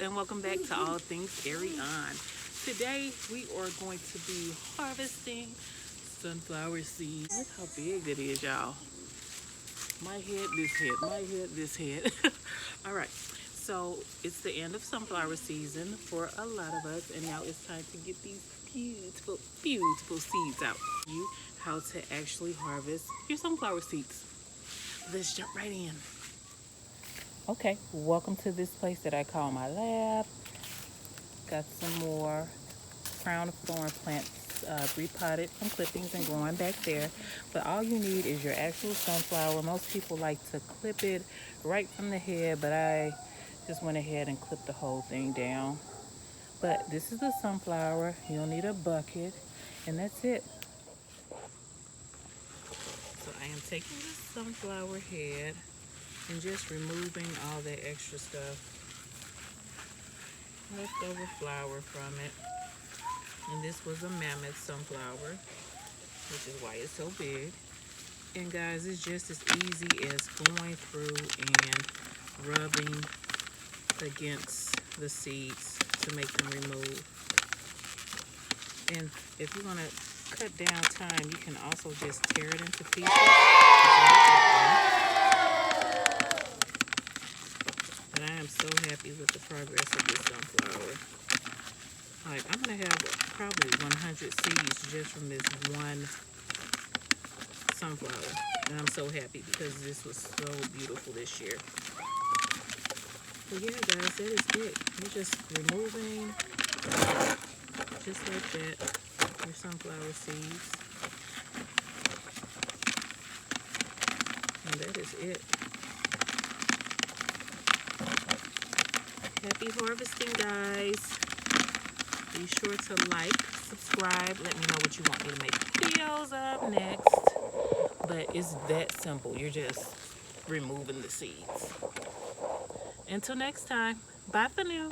and welcome back to All Things Carry On. Today we are going to be harvesting sunflower seeds. Look how big that is, y'all. My head, this head, my head, this head. All right, so it's the end of sunflower season for a lot of us, and now it's time to get these beautiful, beautiful seeds out. You how to actually harvest your sunflower seeds. Let's jump right in. Okay, welcome to this place that I call my lab. Got some more crown of thorn plants repotted from clippings and growing back there. But all you need is your actual sunflower. Most people like to clip it right from the head, but I just went ahead and clipped the whole thing down. But this is the sunflower. You'll need a bucket, and that's it. So I am taking the sunflower head and just removing all that extra stuff, leftover flour from it. And this was a mammoth sunflower, which is why it's so big. And guys, it's just as easy as going through and rubbing against the seeds to make them remove. And if you want to cut down time, you can also just tear it into pieces. But I am so happy with the progress of this sunflower. Like, I'm going to have probably 100 seeds just from this one sunflower. And I'm so happy because this was so beautiful this year. But yeah, guys, that is it. You're just removing, just like that, your sunflower seeds. And that is it. Happy harvesting, guys. Be sure to like, subscribe, let me know what you want me to make videos of next. But it's that simple. You're just removing the seeds. Until next time, bye for now.